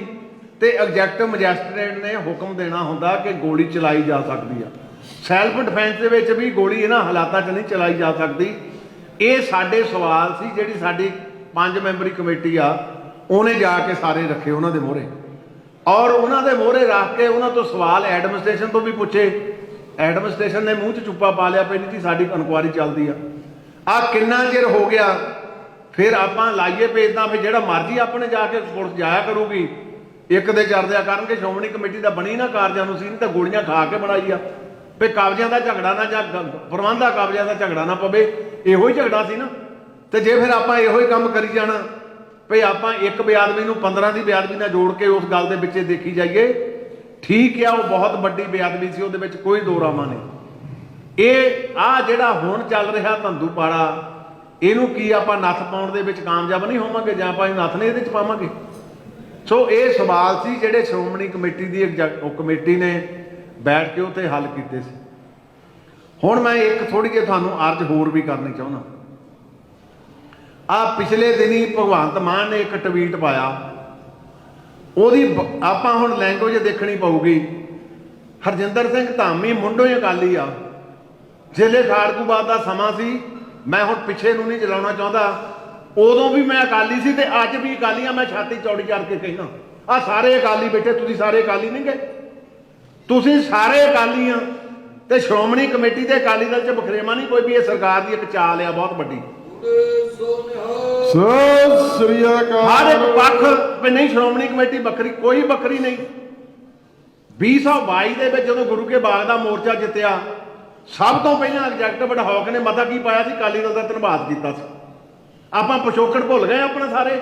ਤੇ ਐਗਜ਼ੈਕਟਿਵ ਮੈਜਿਸਟਰੇਟ ਨੇ ਹੁਕਮ ਦੇਣਾ ਹੁੰਦਾ ਕਿ ਗੋਲੀ ਚਲਾਈ ਜਾ ਸਕਦੀ ਆ। ਸੈਲਫ ਡਿਫੈਂਸ ਦੇ ਵਿੱਚ ਵੀ ਗੋਲੀ ਇਹਨਾਂ ਹਾਲਾਤਾਂ 'ਚ ਨਹੀਂ ਚਲਾਈ ਜਾ ਸਕਦੀ। ਇਹ ਸਾਡੇ ਸਵਾਲ ਸੀ। ਜਿਹੜੀ ਸਾਡੀ 5 ਮੈਂਬਰੀ ਕਮੇਟੀ ਆ ਉਹਨੇ ਜਾ ਕੇ ਸਾਰੇ ਰੱਖੇ ਉਹਨਾਂ ਦੇ ਮੋਹਰੇ ਔਰ ਉਹਨਾਂ ਦੇ ਮੋਹਰੇ ਰੱਖ ਕੇ ਉਹਨਾਂ ਤੋਂ ਸਵਾਲ ਐਡਮਿਨਿਸਟ੍ਰੇਸ਼ਨ ਤੋਂ ਵੀ ਪੁੱਛੇ। ਐਡਮਿਨਿਸਟ੍ਰੇਸ਼ਨ ਨੇ ਮੂੰਹ 'ਚ ਚੁੱਪਾ ਪਾ ਲਿਆ, ਪਹਿਲੀ ਜੀ ਸਾਡੀ ਇਨਕੁਆਇਰੀ ਚੱਲਦੀ ਆ ਕਿੰਨਾ ਚਿਰ ਹੋ ਗਿਆ। ਫਿਰ ਆਪਾਂ ਲਾਈਏ ਭੇਜਦਾ ਵੀ ਜਿਹੜਾ ਮਰਜ਼ੀ ਆਪਣੇ ਜਾ ਕੇ ਪੁਲਿਸ ਜਾਇਆ ਕਰੂਗੀ, ਇੱਕ ਦੇ ਚਰਦਿਆ ਕਰਨਗੇ। ਸ਼੍ਰੋਮਣੀ ਕਮੇਟੀ ਦਾ ਬਣੀ ਨਾ ਕਾਰਜਾਂ ਨੂੰ ਸੀ, ਨਹੀਂ ਤਾਂ ਗੋਲੀਆਂ ਖਾ ਕੇ ਬਣਾਈ ਆ ਵੀ ਕਬਜ਼ਿਆਂ ਦਾ ਝਗੜਾ ਨਾ ਜਾਂ ਪ੍ਰਬੰਧਾ ਕਬਜ਼ਿਆਂ ਦਾ ਝਗੜਾ ਨਾ ਪਵੇ। ਇਹੋ ਹੀ ਝਗੜਾ ਸੀ ਨਾ। ਤੇ ਜੇ ਫਿਰ ਆਪਾਂ ਇਹੋ ਹੀ ਕੰਮ ਕਰੀ ਜਾਣਾ ਵੀ ਆਪਾਂ ਇੱਕ ਬੇਅਦਬੀ ਨੂੰ 15 ਦੀ ਬੇਅਦਬੀ ਨਾਲ ਜੋੜ ਕੇ ਉਸ ਗੱਲ ਦੇ ਵਿੱਚ ਦੇਖੀ ਜਾਈਏ, ਠੀਕ ਆ, ਉਹ ਬਹੁਤ ਵੱਡੀ ਬੇਅਦਬੀ ਸੀ, ਉਹਦੇ ਵਿੱਚ ਕੋਈ ਦੋ ਰਾਵਾਂ ਨਹੀਂ। ਇਹ ਜਿਹੜਾ ਹੁਣ ਚੱਲ ਰਿਹਾ ਧੰਦੂ ਪਾੜਾ, ਇਹਨੂੰ ਕੀ ਆਪਾਂ ਨੱਥ ਪਾਉਣ ਦੇ ਵਿੱਚ ਕਾਮਯਾਬ ਨਹੀਂ ਹੋਵਾਂਗੇ ਜਾਂ ਆਪਾਂ ਨੱਥ ਨੇ ਇਹਦੇ 'ਚ ਪਾਵਾਂਗੇ। ਸੋ ਇਹ ਸਵਾਲ ਸੀ ਜਿਹੜੇ ਸ਼੍ਰੋਮਣੀ ਕਮੇਟੀ ਦੀ ਕਮੇਟੀ ਨੇ ਬੈਠ ਕੇ ਉੱਥੇ ਹੱਲ ਕੀਤੇ ਸੀ। ਹੁਣ ਮੈਂ ਇੱਕ ਥੋੜੀ ਜਿਹੀ ਤੁਹਾਨੂੰ ਅਰਜ਼ ਹੋਰ ਵੀ ਕਰਨੀ ਚਾਹੁੰਦਾ। ਪਿਛਲੇ ਦਿਨੀ ਭਗਵੰਤ ਮਾਨ ਨੇ ਇੱਕ ਟਵੀਟ ਪਾਇਆ ਉਹਦੀ ਆਪਾਂ ਹੁਣ ਲੈਂਗੁਏਜ ਦੇਖਣੀ ਪਊਗੀ। ਹਰਜਿੰਦਰ ਸਿੰਘ ਧਾਮੀ ਮੁੰਡੋਂ ਹੀ ਅਕਾਲੀ ਆ। ਜ਼ਿਲ੍ਹੇ ਖਾੜਕੂਵਾਦ ਦਾ ਸਮਾਂ ਸੀ, ਮੈਂ ਹੁਣ ਪਿੱਛੇ ਨੂੰ ਨਹੀਂ ਚਲਾਉਣਾ ਚਾਹੁੰਦਾ, ਉਦੋਂ ਵੀ ਮੈਂ ਅਕਾਲੀ ਸੀ ਤੇ ਅੱਜ ਵੀ ਅਕਾਲੀ ਆ। ਮੈਂ ਛਾਤੀ ਚੌੜੀ ਕਰਕੇ ਕਹਿਣਾ, ਆ ਸਾਰੇ ਅਕਾਲੀ ਬੈਠੇ, ਤੁਸੀਂ ਸਾਰੇ ਅਕਾਲੀ ਨਹੀਂ ਗਏ, ਤੁਸੀਂ ਸਾਰੇ ਅਕਾਲੀ ਆ। ਤੇ ਸ਼੍ਰੋਮਣੀ ਕਮੇਟੀ ਤੇ ਅਕਾਲੀ ਦਲ 'ਚ ਬਖਰੇਵਾ ਨਹੀਂ ਕੋਈ ਵੀ। ਇਹ ਸਰਕਾਰ ਦੀ ਇੱਕ ਚਾਲ ਆ ਬਹੁਤ ਵੱਡੀ। ਹਰ ਇੱਕ ਪੱਖ ਵੀ ਨਹੀਂ, ਸ਼੍ਰੋਮਣੀ ਕਮੇਟੀ ਵੱਖਰੀ, ਕੋਈ ਵੱਖਰੀ ਨਹੀਂ। 2022 ਦੇ ਵਿੱਚ ਜਦੋਂ ਗੁਰੂ ਕੇ ਬਾਗ ਦਾ ਮੋਰਚਾ ਜਿੱਤਿਆ, ਸਭ ਤੋਂ ਪਹਿਲਾਂ ਐਗਜ਼ੈਕਟਿਵ ਹੌਕ ਨੇ ਮਤਾ ਕੀ ਪਾਇਆ ਸੀ? ਅਕਾਲੀ ਦਲ ਦਾ ਧੰਨਵਾਦ ਕੀਤਾ ਸੀ। ਆਪਾਂ ਪਿਛੋਕੜ ਭੁੱਲ ਗਏ ਆਪਣਾ ਸਾਰੇ।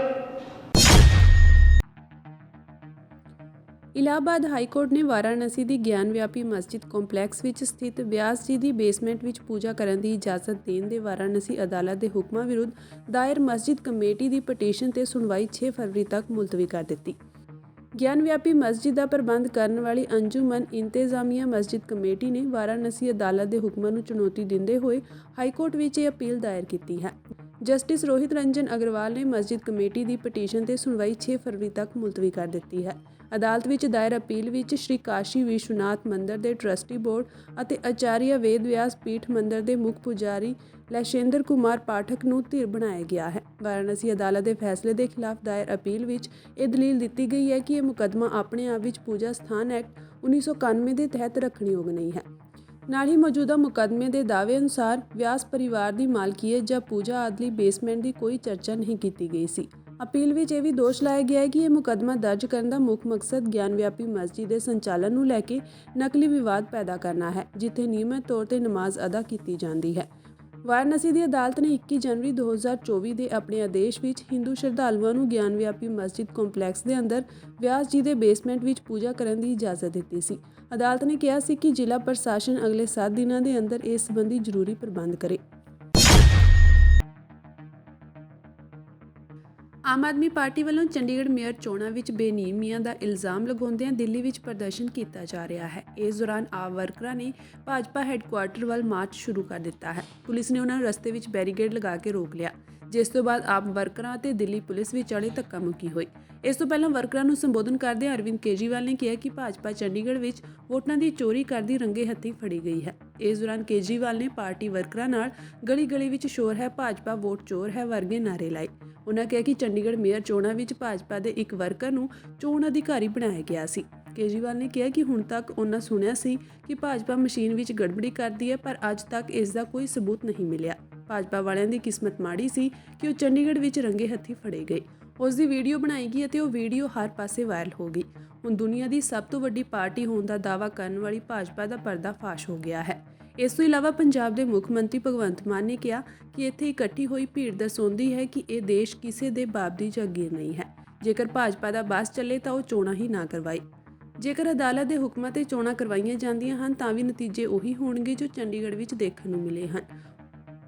ਇਲਾਹਾਬਾਦ ਹਾਈ ਕੋਰਟ ਨੇ ਵਾਰਾਣਸੀ ਦੀ ਗਿਆਨਵਿਆਪੀ ਮਸਜਿਦ ਕੰਪਲੈਕਸ ਵਿੱਚ ਸਥਿਤ ਵਿਆਸ ਜੀ ਦੀ ਬੇਸਮੈਂਟ ਵਿੱਚ ਪੂਜਾ ਕਰਨ ਦੀ ਇਜਾਜ਼ਤ ਦੇਣ ਦੇ ਵਾਰਾਣਸੀ ਅਦਾਲਤ ਦੇ ਹੁਕਮਾਂ ਵਿਰੁੱਧ ਦਾਇਰ ਮਸਜਿਦ ਕਮੇਟੀ ਦੀ ਪਟੀਸ਼ਨ ਤੇ ਸੁਣਵਾਈ 6 ਫਰਵਰੀ ਤੱਕ ਮੁਲਤਵੀ ਕਰ ਦਿੱਤੀ। ਗਿਆਨਵਿਆਪੀ ਮਸਜਿਦ ਦਾ ਪ੍ਰਬੰਧ ਕਰਨ ਵਾਲੀ ਅੰਜੁਮਨ ਇੰਤਜ਼ਾਮੀਆ ਮਸਜਿਦ ਕਮੇਟੀ ਨੇ ਵਾਰਾਣਸੀ ਅਦਾਲਤ ਦੇ ਹੁਕਮਾਂ ਨੂੰ ਚੁਣੌਤੀ ਦਿੰਦੇ ਹੋਏ ਹਾਈ ਕੋਰਟ ਵਿੱਚ ਇਹ ਅਪੀਲ ਦਾਇਰ ਕੀਤੀ ਹੈ। ਜਸਟਿਸ ਰੋਹਿਤ ਰੰਜਨ ਅਗਰਵਾਲ ਨੇ ਮਸਜਿਦ ਕਮੇਟੀ ਦੀ ਪਟੀਸ਼ਨ ਤੇ ਸੁਣਵਾਈ 6 ਫਰਵਰੀ ਤੱਕ ਮੁਲਤਵੀ ਕਰ ਦਿੱਤੀ ਹੈ। ਅਦਾਲਤ ਵਿੱਚ ਦਾਇਰ ਅਪੀਲ ਵਿੱਚ ਸ਼੍ਰੀ ਕਾਸ਼ੀ ਵਿਸ਼ਵਨਾਥ ਮੰਦਰ ਦੇ ਟਰਸਟੀ ਬੋਰਡ ਅਤੇ ਆਚਾਰੀਆ ਵੇਦ ਵਿਆਸ ਪੀਠ ਮੰਦਰ ਦੇ ਮੁੱਖ ਪੁਜਾਰੀ ਲੈਸ਼ੇਂਦਰ ਕੁਮਾਰ ਪਾਠਕ ਨੂੰ ਧਿਰ ਬਣਾਇਆ ਗਿਆ ਹੈ। ਵਾਰਾਣਸੀ ਅਦਾਲਤ ਦੇ ਫੈਸਲੇ ਦੇ ਖਿਲਾਫ ਦਾਇਰ ਅਪੀਲ ਵਿੱਚ ਇਹ ਦਲੀਲ ਦਿੱਤੀ ਗਈ ਹੈ ਕਿ ਇਹ ਮੁਕੱਦਮਾ ਆਪਣੇ ਆਪ ਵਿੱਚ ਪੂਜਾ ਸਥਾਨ ਐਕਟ 1991 ਦੇ ਤਹਿਤ ਰੱਖਣਯੋਗ ਨਹੀਂ ਹੈ। ਨਾਲ ਹੀ ਮੌਜੂਦਾ ਮੁਕੱਦਮੇ ਦੇ ਦਾਅਵੇ ਅਨੁਸਾਰ ਵਿਆਸ ਪਰਿਵਾਰ ਦੀ ਮਾਲਕੀਅਤ ਜਾਂ ਪੂਜਾ ਆਦਿ ਬੇਸਮੈਂਟ ਦੀ ਕੋਈ ਚਰਚਾ ਨਹੀਂ ਕੀਤੀ ਗਈ ਸੀ। ਅਪੀਲ ਵਿੱਚ ਇਹ ਵੀ ਦੋਸ਼ ਲਾਇਆ ਗਿਆ ਹੈ ਕਿ ਇਹ ਮੁਕੱਦਮਾ ਦਰਜ ਕਰਨ ਦਾ ਮੁੱਖ ਮਕਸਦ ਗਿਆਨਵਿਆਪੀ ਮਸਜਿਦ ਦੇ ਸੰਚਾਲਨ ਨੂੰ ਲੈ ਕੇ ਨਕਲੀ ਵਿਵਾਦ ਪੈਦਾ ਕਰਨਾ ਹੈ, ਜਿੱਥੇ ਨਿਯਮਿਤ ਤੌਰ ਤੇ ਨਮਾਜ਼ ਅਦਾ ਕੀਤੀ ਜਾਂਦੀ ਹੈ। ਵਾਰਾਣਸੀ ਦੀ ਅਦਾਲਤ ਨੇ 21 ਜਨਵਰੀ 2024 ਦੇ ਆਪਣੇ ਆਦੇਸ਼ ਵਿੱਚ ਹਿੰਦੂ ਸ਼ਰਧਾਲੂਆਂ ਨੂੰ ਗਿਆਨਵਿਆਪੀ ਮਸਜਿਦ ਕੰਪਲੈਕਸ ਦੇ ਅੰਦਰ ਵਿਆਸ ਜੀ ਦੇ ਬੇਸਮੈਂਟ ਵਿੱਚ ਪੂਜਾ ਕਰਨ ਦੀ ਇਜਾਜ਼ਤ ਦਿੱਤੀ ਸੀ। ਅਦਾਲਤ ਨੇ ਕਿਹਾ ਸੀ ਕਿ ਜ਼ਿਲ੍ਹਾ ਪ੍ਰਸ਼ਾਸਨ ਅਗਲੇ 7 ਦਿਨਾਂ ਦੇ ਅੰਦਰ ਇਸ ਸੰਬੰਧੀ ਜ਼ਰੂਰੀ ਪ੍ਰਬੰਧ ਕਰੇ। ਆਮ ਆਦਮੀ ਪਾਰਟੀ ਵੱਲੋਂ ਚੰਡੀਗੜ੍ਹ ਮੇਅਰ ਚੋਣਾਂ ਵਿੱਚ ਬੇਨਿਯਮੀਆਂ ਦਾ ਇਲਜ਼ਾਮ ਲਗਾਉਂਦਿਆਂ ਦਿੱਲੀ ਵਿੱਚ ਪ੍ਰਦਰਸ਼ਨ ਕੀਤਾ ਜਾ ਰਿਹਾ ਹੈ। ਇਸ ਦੌਰਾਨ ਆਪ ਵਰਕਰਾਂ ਨੇ ਭਾਜਪਾ ਹੈੱਡਕੁਆਰਟਰ ਵੱਲ ਮਾਰਚ ਸ਼ੁਰੂ ਕਰ ਦਿੱਤਾ ਹੈ। ਪੁਲਿਸ ਨੇ ਉਹਨਾਂ ਨੂੰ ਰਸਤੇ ਵਿੱਚ ਬੈਰੀਕੇਡ ਲਗਾ ਕੇ ਰੋਕ ਲਿਆ, ਜਿਸ ਤੋਂ ਬਾਅਦ ਆਪ ਵਰਕਰਾਂ ਅਤੇ ਦਿੱਲੀ ਪੁਲਿਸ ਵਿਚਾਲੇ ਧੱਕਾ ਮੁੱਕੀ ਹੋਈ। ਇਸ ਤੋਂ ਪਹਿਲਾਂ ਵਰਕਰਾਂ ਨੂੰ ਸੰਬੋਧਨ ਕਰਦਿਆਂ ਅਰਵਿੰਦ ਕੇਜਰੀਵਾਲ ਨੇ ਕਿਹਾ ਕਿ ਭਾਜਪਾ ਚੰਡੀਗੜ੍ਹ ਵਿੱਚ ਵੋਟਾਂ ਦੀ ਚੋਰੀ ਕਰਦੀ ਰੰਗੇ ਹੱਥੀਂ ਫੜੀ ਗਈ ਹੈ। ਇਸ ਦੌਰਾਨ ਕੇਜਰੀਵਾਲ ਨੇ ਪਾਰਟੀ ਵਰਕਰਾਂ ਨਾਲ ਗਲੀ-ਗਲੀ ਵਿੱਚ ਸ਼ੋਰ ਹੈ ਭਾਜਪਾ ਵੋਟ ਚੋਰ ਹੈ ਵਰਗੇ ਨਾਅਰੇ ਲਾਏ। ਉਨ੍ਹਾਂ ਕਿਹਾ ਕਿ ਚੰਡੀਗੜ੍ਹ ਮੇਅਰ ਚੋਣਾਂ ਵਿੱਚ ਭਾਜਪਾ ਦੇ ਇੱਕ ਵਰਕਰ ਨੂੰ ਚੋਣ ਅਧਿਕਾਰੀ ਬਣਾਇਆ ਗਿਆ ਸੀ। ਕੇਜਰੀਵਾਲ ਨੇ ਕਿਹਾ ਕਿ ਹੁਣ ਤੱਕ ਉਨ੍ਹਾਂ ਸੁਣਿਆ ਸੀ ਕਿ ਭਾਜਪਾ ਮਸ਼ੀਨ ਵਿੱਚ ਗੜਬੜੀ ਕਰਦੀ ਹੈ, ਪਰ ਅੱਜ ਤੱਕ ਇਸ ਦਾ ਕੋਈ ਸਬੂਤ ਨਹੀਂ ਮਿਲਿਆ। ਭਾਜਪਾ ਵਾਲਿਆਂ ਦੀ ਕਿਸਮਤ ਮਾੜੀ ਸੀ ਕਿ ਉਹ ਚੰਡੀਗੜ੍ਹ ਵਿੱਚ ਰੰਗੇ ਹੱਥੀਂ ਫੜੇ ਗਏ। ਉਸ ਦੀ ਵੀਡੀਓ ਬਣਾਈ ਗਈ ਅਤੇ ਉਹ ਵੀਡੀਓ ਹਰ ਪਾਸੇ ਵਾਇਰਲ ਹੋ ਗਈ। ਹੁਣ ਦੁਨੀਆ ਦੀ ਸਭ ਤੋਂ ਵੱਡੀ ਪਾਰਟੀ ਹੋਣ ਦਾ ਦਾਅਵਾ ਕਰਨ ਵਾਲੀ ਭਾਜਪਾ ਦਾ ਪਰਦਾ ਫਾਸ਼ ਹੋ ਗਿਆ ਹੈ। ਇਸ ਤੋਂ ਇਲਾਵਾ ਪੰਜਾਬ ਦੇ ਮੁੱਖ ਮੰਤਰੀ ਭਗਵੰਤ ਮਾਨ ਨੇ ਕਿਹਾ ਕਿ ਇੱਥੇ ਇਕੱਠੀ ਹੋਈ ਭੀੜ ਦਰਸਾਉਂਦੀ ਹੈ ਕਿ ਇਹ ਦੇਸ਼ ਕਿਸੇ ਦੇ ਬਾਪ ਦੀ ਜਾਗੀਰ ਨਹੀਂ ਹੈ। ਜੇਕਰ ਭਾਜਪਾ ਦਾ ਬਸ ਚੱਲੇ ਤਾਂ ਉਹ ਚੋਣਾਂ ਹੀ ਨਾ ਕਰਵਾਏ। ਜੇਕਰ ਅਦਾਲਤ ਦੇ ਹੁਕਮਾਂ ਤੇ ਚੋਣਾਂ ਕਰਵਾਈਆਂ ਜਾਂਦੀਆਂ ਹਨ ਤਾਂ ਵੀ ਨਤੀਜੇ ਉਹੀ ਹੋਣਗੇ ਜੋ ਚੰਡੀਗੜ੍ਹ ਵਿੱਚ ਦੇਖਣ ਨੂੰ ਮਿਲੇ ਹਨ।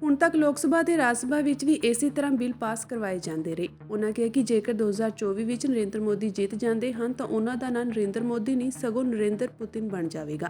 ਹੁਣ ਤੱਕ ਲੋਕ ਸਭਾ ਤੇ ਰਾਜ ਸਭਾ ਵਿੱਚ ਵੀ ਇਸੇ ਤਰ੍ਹਾਂ ਬਿੱਲ ਪਾਸ ਕਰਵਾਏ ਜਾਂਦੇ ਰਹੇ। ਉਨ੍ਹਾਂ ਕਿਹਾ ਕਿ ਜੇਕਰ 2024 ਵਿੱਚ ਨਰਿੰਦਰ ਮੋਦੀ ਜਿੱਤ ਜਾਂਦੇ ਹਨ ਤਾਂ ਉਹਨਾਂ ਦਾ ਨਾਂ ਨਰਿੰਦਰ ਮੋਦੀ ਨਹੀਂ ਸਗੋਂ ਨਰਿੰਦਰ ਪੁਤਿਨ ਬਣ ਜਾਵੇਗਾ।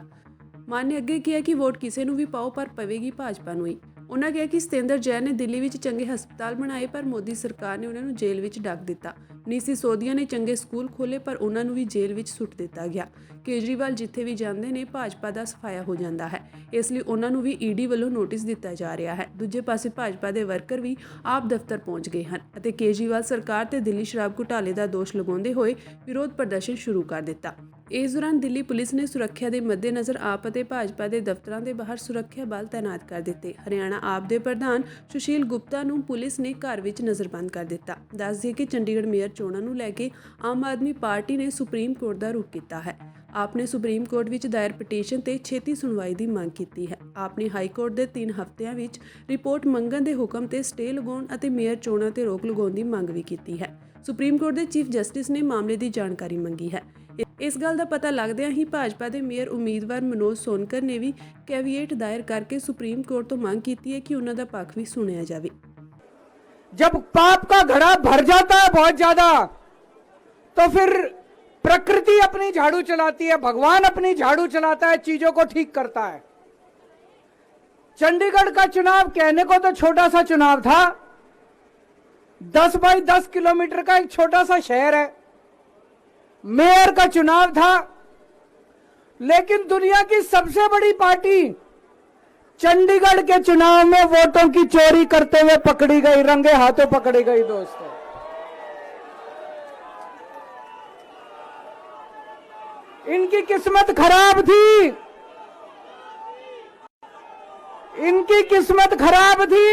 ਮਾਨ ਨੇ ਅੱਗੇ ਕਿਹਾ ਕਿ ਵੋਟ ਕਿਸੇ ਨੂੰ ਵੀ ਪਾਓ ਪਰ ਪਵੇਗੀ ਭਾਜਪਾ ਨੂੰ ਹੀ। ਉਨ੍ਹਾਂ ਕਿਹਾ ਕਿ ਸਤਿੰਦਰ ਜੈਨ ਨੇ ਦਿੱਲੀ ਵਿੱਚ ਚੰਗੇ ਹਸਪਤਾਲ ਬਣਾਏ ਪਰ ਮੋਦੀ ਸਰਕਾਰ ਨੇ ਉਹਨਾਂ ਨੂੰ ਜੇਲ੍ਹ ਵਿੱਚ ਡੱਕ ਦਿੱਤਾ। ਮਨੀਸ਼ ਸਿਸੋਦੀਆ ਨੇ ਚੰਗੇ ਸਕੂਲ ਖੋਲ੍ਹੇ ਪਰ ਉਹਨਾਂ ਨੂੰ ਵੀ ਜੇਲ੍ਹ ਵਿੱਚ ਸੁੱਟ ਦਿੱਤਾ ਗਿਆ। ਕੇਜਰੀਵਾਲ ਜਿੱਥੇ ਵੀ ਜਾਂਦੇ ਨੇ ਭਾਜਪਾ ਦਾ ਸਫਾਇਆ ਹੋ ਜਾਂਦਾ ਹੈ, ਇਸ ਲਈ ਉਹਨਾਂ ਨੂੰ ਵੀ ਈਡੀ ਵੱਲੋਂ ਨੋਟਿਸ ਦਿੱਤਾ ਜਾ ਰਿਹਾ ਹੈ। ਦੂਜੇ ਪਾਸੇ ਭਾਜਪਾ ਦੇ ਵਰਕਰ ਵੀ ਆਪ ਦਫ਼ਤਰ ਪਹੁੰਚ ਗਏ ਹਨ ਅਤੇ ਕੇਜਰੀਵਾਲ ਸਰਕਾਰ ਤੇ ਦਿੱਲੀ ਸ਼ਰਾਬ ਘੁਟਾਲੇ ਦਾ ਦੋਸ਼ ਲਗਾਉਂਦੇ ਹੋਏ ਵਿਰੋਧ ਪ੍ਰਦਰਸ਼ਨ ਸ਼ੁਰੂ ਕਰ ਦਿੱਤਾ। ਇਸ ਦੌਰਾਨ ਦਿੱਲੀ ਪੁਲਿਸ ਨੇ ਸੁਰੱਖਿਆ ਦੇ ਮੱਦੇਨਜ਼ਰ ਆਪ ਅਤੇ ਭਾਜਪਾ ਦੇ ਦਫ਼ਤਰਾਂ ਦੇ ਬਾਹਰ ਸੁਰੱਖਿਆ ਬਲ ਤਾਇਨਾਤ ਕਰ ਦਿੱਤੇ। ਹਰਿਆਣਾ ਆਪ ਦੇ ਪ੍ਰਧਾਨ ਸੁਸ਼ੀਲ ਗੁਪਤਾ ਨੂੰ ਪੁਲਿਸ ਨੇ ਘਰ ਵਿੱਚ ਨਜ਼ਰਬੰਦ ਕਰ ਦਿੱਤਾ। ਦੱਸ ਦਈਏ ਕਿ ਚੰਡੀਗੜ੍ਹ ਮੇਅਰ ਚੋਣਾਂ ਨੂੰ ਲੈ ਕੇ ਆਮ ਆਦਮੀ ਪਾਰਟੀ ਨੇ ਸੁਪਰੀਮ ਕੋਰਟ ਦਾ ਰੁਖ ਕੀਤਾ ਹੈ। ਆਪ ਨੇ ਸੁਪਰੀਮ ਕੋਰਟ ਵਿੱਚ ਦਾਇਰ ਪਟੀਸ਼ਨ ਤੇ ਛੇਤੀ ਸੁਣਵਾਈ ਦੀ ਮੰਗ ਕੀਤੀ ਹੈ। ਆਪ ਨੇ ਹਾਈ ਕੋਰਟ ਦੇ 3 ਹਫ਼ਤਿਆਂ ਵਿੱਚ ਰਿਪੋਰਟ ਮੰਗਣ ਦੇ ਹੁਕਮ ਤੇ ਸਟੇ ਲਗਾਉਣ ਅਤੇ ਮੇਅਰ ਚੋਣਾਂ ਤੇ ਰੋਕ ਲਗਾਉਣ ਦੀ ਮੰਗ ਵੀ ਕੀਤੀ ਹੈ। ਸੁਪਰੀਮ ਕੋਰਟ ਦੇ ਚੀਫ ਜਸਟਿਸ ਨੇ ਮਾਮਲੇ ਦੀ ਜਾਣਕਾਰੀ ਮੰਗੀ ਹੈ। ਇਸ ਗੱਲ ਦਾ ਪਤਾ ਲੱਗਦਿਆਂ ਹੀ ਭਾਜਪਾ ਦੇ ਮੇਅਰ ਉਮੀਦਵਾਰ ਮਨੋਜ ਸੋਨਕਰ ਨੇ ਵੀ ਕੈਵੀਏਟ ਦਾਇਰ ਕਰਕੇ ਸੁਪਰੀਮ ਕੋਰਟ ਤੋਂ ਮੰਗ ਕੀਤੀ ਹੈ ਕਿ ਉਹਨਾਂ ਦਾ ਪੱਖ ਵੀ ਸੁਣਿਆ ਜਾਵੇ। जब पाप का घड़ा भर जाता है बहुत ज्यादा तो फिर प्रकृति अपनी झाड़ू चलाती है, भगवान अपनी झाड़ू चलाता है, चीजों को ठीक करता है। चंडीगढ़ का चुनाव कहने को तो छोटा सा चुनाव था, 10 बाई 10 किलोमीटर का एक छोटा सा शहर है, मेयर का चुनाव था, लेकिन दुनिया की सबसे बड़ी पार्टी चंडीगढ़ के चुनाव में वोटों की चोरी करते हुए पकड़ी गई, रंगे हाथों पकड़ी गई। दोस्तों, इनकी किस्मत खराब थी, इनकी किस्मत खराब थी।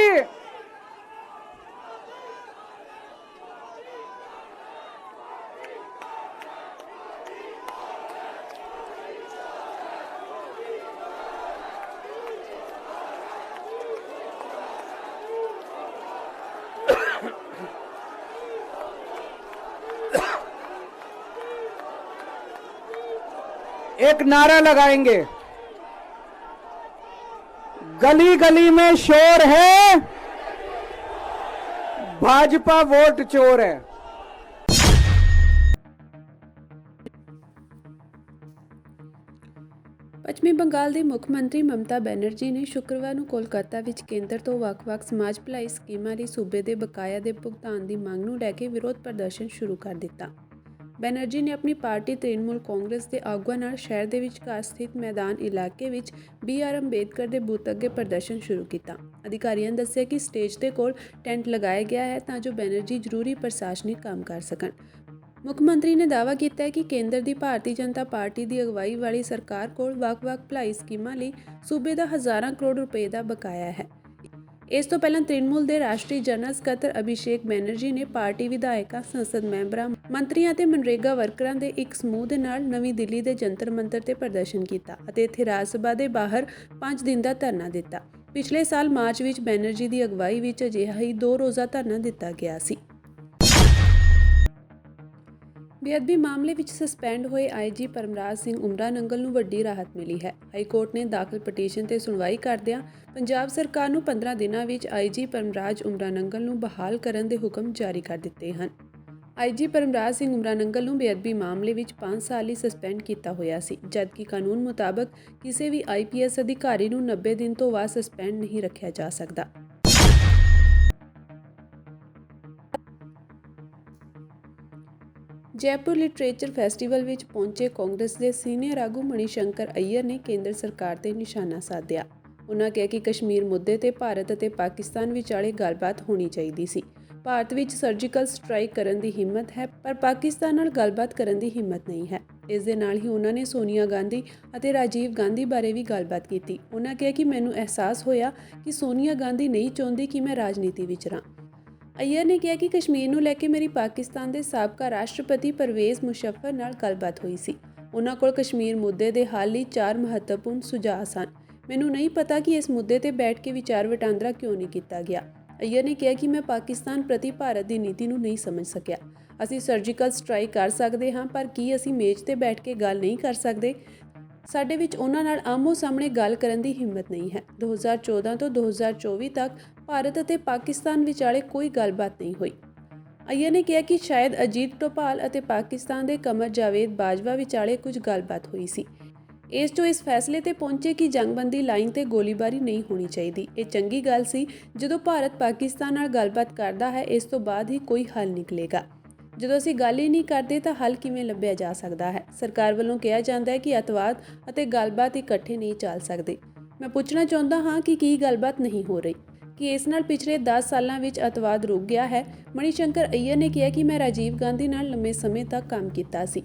एक नारा लगाएंगे, गली गली में शोर है, भाजपा वोट चोर है। ਪੱਛਮੀ ਬੰਗਾਲ ਦੇ ਮੁੱਖ ਮੰਤਰੀ ਮਮਤਾ ਬੈਨਰਜੀ ਨੇ ਸ਼ੁੱਕਰਵਾਰ ਨੂੰ ਕੋਲਕਾਤਾ ਵਿੱਚ ਕੇਂਦਰ ਤੋਂ ਵੱਖ-ਵੱਖ ਸਮਾਜ ਭਲਾਈ ਸਕੀਮਾਂ ਲਈ ਸੂਬੇ ਦੇ ਬਕਾਇਆ ਦੇ ਭੁਗਤਾਨ ਦੀ ਮੰਗ ਨੂੰ ਲੈ ਕੇ ਵਿਰੋਧ ਪ੍ਰਦਰਸ਼ਨ ਸ਼ੁਰੂ ਕਰ ਦਿੱਤਾ। ਬੈਨਰਜੀ ਨੇ ਆਪਣੀ ਪਾਰਟੀ ਤ੍ਰਿਣਮੂਲ ਕਾਂਗਰਸ ਦੇ ਆਗੂਆਂ ਨਾਲ ਸ਼ਹਿਰ ਦੇ ਵਿਚਕਾਰ ਸਥਿਤ ਮੈਦਾਨ ਇਲਾਕੇ ਵਿੱਚ BR ਅੰਬੇਦਕਰ ਦੇ ਬੂਥ ਅੱਗੇ ਪ੍ਰਦਰਸ਼ਨ ਸ਼ੁਰੂ ਕੀਤਾ। ਅਧਿਕਾਰੀਆਂ ਨੇ ਦੱਸਿਆ ਕਿ ਸਟੇਜ ਦੇ ਕੋਲ ਟੈਂਟ ਲਗਾਇਆ ਗਿਆ ਹੈ ਤਾਂ ਜੋ ਬੈਨਰਜੀ ਜ਼ਰੂਰੀ ਪ੍ਰਸ਼ਾਸਨਿਕ ਕੰਮ ਕਰ ਸਕਣ। ਮੁੱਖ ਮੰਤਰੀ ਨੇ ਦਾਅਵਾ ਕੀਤਾ ਹੈ ਕਿ ਕੇਂਦਰ ਦੀ ਭਾਰਤੀ ਜਨਤਾ ਪਾਰਟੀ ਦੀ ਅਗਵਾਈ ਵਾਲੀ ਸਰਕਾਰ ਕੋਲ ਵੱਖ-ਵੱਖ ਭਲਾਈ ਸਕੀਮਾਂ ਲਈ ਸੂਬੇ ਦਾ ਹਜ਼ਾਰਾਂ ਕਰੋੜ ਰੁਪਏ ਦਾ ਬਕਾਇਆ ਹੈ। ਇਸ ਤੋਂ ਪਹਿਲਾਂ ਤ੍ਰਿਣਮੂਲ ਦੇ ਰਾਸ਼ਟਰੀ ਜਨਰਲ ਸਕੱਤਰ ਅਭਿਸ਼ੇਕ ਬੈਨਰਜੀ ਨੇ ਪਾਰਟੀ ਵਿਧਾਇਕਾਂ, ਸੰਸਦ ਮੈਂਬਰਾਂ, ਮੰਤਰੀਆਂ ਅਤੇ ਮਨਰੇਗਾ ਵਰਕਰਾਂ ਦੇ ਇੱਕ ਸਮੂਹ ਦੇ ਨਾਲ ਨਵੀਂ ਦਿੱਲੀ ਦੇ ਜੰਤਰ ਮੰਤਰ ਤੇ ਪ੍ਰਦਰਸ਼ਨ ਕੀਤਾ ਅਤੇ ਇੱਥੇ ਰਾਜ ਸਭਾ ਦੇ ਬਾਹਰ 5 ਦਿਨ ਦਾ ਧਰਨਾ ਦਿੱਤਾ। ਪਿਛਲੇ ਸਾਲ ਮਾਰਚ ਵਿੱਚ ਬੈਨਰਜੀ ਦੀ ਅਗਵਾਈ ਵਿੱਚ ਅਜਿਹਾ ਹੀ 2 ਰੋਜ਼ਾ ਧਰਨਾ ਦਿੱਤਾ ਗਿਆ ਸੀ। ਬੇਅਦਬੀ ਮਾਮਲੇ ਵਿੱਚ ਸਸਪੈਂਡ ਹੋਏ IG ਪਰਮਰਾਜ ਸਿੰਘ ਉਮਰਾ ਨੰਗਲ ਨੂੰ ਵੱਡੀ ਰਾਹਤ ਮਿਲੀ ਹੈ। ਹਾਈ ਕੋਰਟ ਨੇ ਦਾਖਲ ਪਟੀਸ਼ਨ ਤੇ ਸੁਣਵਾਈ ਕਰਦਿਆਂ ਪੰਜਾਬ ਸਰਕਾਰ ਨੂੰ 15 ਦਿਨਾਂ ਵਿੱਚ IG ਪਰਮਰਾਜ ਉਮਰਾ ਨੰਗਲ ਨੂੰ ਬਹਾਲ ਕਰਨ ਦੇ ਹੁਕਮ ਜਾਰੀ ਕਰ ਦਿੱਤੇ ਹਨ। IG ਪਰਮਰਾਜ ਸਿੰਘ ਉਮਰਾ ਨੰਗਲ ਨੂੰ ਬੇਅਦਬੀ ਮਾਮਲੇ ਵਿੱਚ 5 ਸਾਲ ਲਈ ਸਸਪੈਂਡ ਕੀਤਾ ਹੋਇਆ ਸੀ, ਜਦਕਿ ਕਾਨੂੰਨ ਮੁਤਾਬਕ ਕਿਸੇ ਵੀ IPS ਅਧਿਕਾਰੀ ਨੂੰ 90 ਦਿਨ ਤੋਂ ਬਾਅਦ ਸਸਪੈਂਡ ਨਹੀਂ ਰੱਖਿਆ ਜਾ ਸਕਦਾ। ਜੈਪੁਰ ਲਿਟਰੇਚਰ ਫੈਸਟੀਵਲ ਵਿੱਚ ਪਹੁੰਚੇ ਕਾਂਗਰਸ ਦੇ ਸੀਨੀਅਰ ਆਗੂ ਮਣੀਸ਼ੰਕਰ ਅਈਅਰ ਨੇ ਕੇਂਦਰ ਸਰਕਾਰ ਤੇ ਨਿਸ਼ਾਨਾ ਸਾਧਿਆ। ਉਨ੍ਹਾਂ ਕਿਹਾ ਕਿ ਕਸ਼ਮੀਰ ਮੁੱਦੇ ਤੇ ਭਾਰਤ ਅਤੇ ਪਾਕਿਸਤਾਨ ਵਿਚਾਲੇ ਗੱਲਬਾਤ ਹੋਣੀ ਚਾਹੀਦੀ ਸੀ। ਭਾਰਤ ਵਿੱਚ ਸਰਜੀਕਲ ਸਟ੍ਰਾਈਕ ਕਰਨ ਦੀ ਹਿੰਮਤ ਹੈ, ਪਰ ਪਾਕਿਸਤਾਨ ਨਾਲ ਗੱਲਬਾਤ ਕਰਨ ਦੀ ਹਿੰਮਤ ਨਹੀਂ ਹੈ। ਇਸ ਦੇ ਨਾਲ ਹੀ ਉਹਨਾਂ ਨੇ ਸੋਨੀਆ ਗਾਂਧੀ ਅਤੇ ਰਾਜੀਵ ਗਾਂਧੀ ਬਾਰੇ ਵੀ ਗੱਲਬਾਤ ਕੀਤੀ। ਉਹਨਾਂ ਕਿਹਾ ਕਿ ਮੈਨੂੰ ਅਹਿਸਾਸ ਹੋਇਆ ਕਿ ਸੋਨੀਆ ਗਾਂਧੀ ਨਹੀਂ ਚਾਹੁੰਦੀ ਕਿ ਮੈਂ ਰਾਜਨੀਤੀ ਵਿੱਚ ਰਾਂ। ਅਈਅਰ ਨੇ ਕਿਹਾ ਕਿ ਕਸ਼ਮੀਰ ਨੂੰ ਲੈ ਕੇ ਮੇਰੀ ਪਾਕਿਸਤਾਨ ਦੇ ਸਾਬਕਾ ਰਾਸ਼ਟਰਪਤੀ ਪਰਵੇਜ਼ ਮੁਸ਼ੱਰਫ ਨਾਲ ਗੱਲਬਾਤ ਹੋਈ ਸੀ। ਉਹਨਾਂ ਕੋਲ ਕਸ਼ਮੀਰ ਮੁੱਦੇ ਦੇ ਹੱਲ ਲਈ 4 ਮਹੱਤਵਪੂਰਨ ਸੁਝਾਅ ਸਨ। ਮੈਨੂੰ ਨਹੀਂ ਪਤਾ ਕਿ ਇਸ ਮੁੱਦੇ ਤੇ ਬੈਠ ਕੇ ਵਿਚਾਰ ਵਟਾਂਦਰਾ ਕਿਉਂ ਨਹੀਂ ਕੀਤਾ ਗਿਆ। ਅਈਅਰ ਨੇ ਕਿਹਾ ਕਿ ਮੈਂ ਪਾਕਿਸਤਾਨ ਪ੍ਰਤੀ ਭਾਰਤ ਦੀ ਨੀਤੀ ਨੂੰ ਨਹੀਂ ਸਮਝ ਸਕਿਆ। ਅਸੀਂ ਸਰਜੀਕਲ ਸਟ੍ਰਾਈਕ ਕਰ ਸਕਦੇ ਹਾਂ, ਪਰ ਕੀ ਅਸੀਂ ਮੇਜ਼ ਤੇ ਬੈਠ ਕੇ ਗੱਲ ਨਹੀਂ ਕਰ ਸਕਦੇ? ਸਾਡੇ ਵਿੱਚ ਉਹਨਾਂ ਨਾਲ ਆਮੋ ਸਾਹਮਣੇ ਗੱਲ ਕਰਨ ਦੀ ਹਿੰਮਤ ਨਹੀਂ ਹੈ। 2014 ਤੋਂ 2024 ਤੱਕ ਭਾਰਤ ਅਤੇ ਪਾਕਿਸਤਾਨ ਵਿਚਾਲੇ ਕੋਈ ਗੱਲਬਾਤ ਨਹੀਂ ਹੋਈ। ਅਈਅਰ ਨੇ ਕਿਹਾ ਕਿ ਸ਼ਾਇਦ ਅਜੀਤ ਡੋਭਾਲ ਅਤੇ ਪਾਕਿਸਤਾਨ ਦੇ ਕਮਰ ਜਾਵੇਦ ਬਾਜਵਾ ਵਿਚਾਲੇ ਕੁਝ ਗੱਲਬਾਤ ਹੋਈ ਸੀ। ਇਸ ਤੋਂ ਇਸ ਫੈਸਲੇ ਤੇ ਪਹੁੰਚੇ ਕਿ ਜੰਗਬੰਦੀ ਲਾਈਨ ਤੇ ਗੋਲੀਬਾਰੀ ਨਹੀਂ ਹੋਣੀ ਚਾਹੀਦੀ। ਇਹ ਚੰਗੀ ਗੱਲ ਸੀ। ਜਦੋਂ ਭਾਰਤ ਪਾਕਿਸਤਾਨ ਨਾਲ ਗੱਲਬਾਤ ਕਰਦਾ ਹੈ, ਇਸ ਤੋਂ ਬਾਅਦ ਹੀ ਕੋਈ ਹੱਲ ਨਿਕਲੇਗਾ। ਜਦੋਂ ਅਸੀਂ ਗੱਲ ਹੀ ਨਹੀਂ ਕਰਦੇ ਤਾਂ ਹੱਲ ਕਿਵੇਂ ਲੱਭਿਆ ਜਾ ਸਕਦਾ ਹੈ? ਸਰਕਾਰ ਵੱਲੋਂ ਕਿਹਾ ਜਾਂਦਾ ਹੈ ਕਿ ਅੱਤਵਾਦ ਅਤੇ ਗੱਲਬਾਤ ਇਕੱਠੇ ਨਹੀਂ ਚੱਲ ਸਕਦੇ। ਮੈਂ ਪੁੱਛਣਾ ਚਾਹੁੰਦਾ ਹਾਂ ਕਿ ਕੀ ਗੱਲਬਾਤ ਨਹੀਂ ਹੋ ਰਹੀ? ਕਿ ਇਸ ਨਾਲ ਪਿਛਲੇ 10 ਸਾਲਾਂ ਵਿੱਚ ਅੱਤਵਾਦ ਰੁਕ ਗਿਆ ਹੈ? ਮਣੀਸ਼ੰਕਰ ਅਈਅਰ ਨੇ ਕਿਹਾ ਕਿ ਮੈਂ ਰਾਜੀਵ ਗਾਂਧੀ ਨਾਲ ਲੰਮੇ ਸਮੇਂ ਤੱਕ ਕੰਮ ਕੀਤਾ ਸੀ।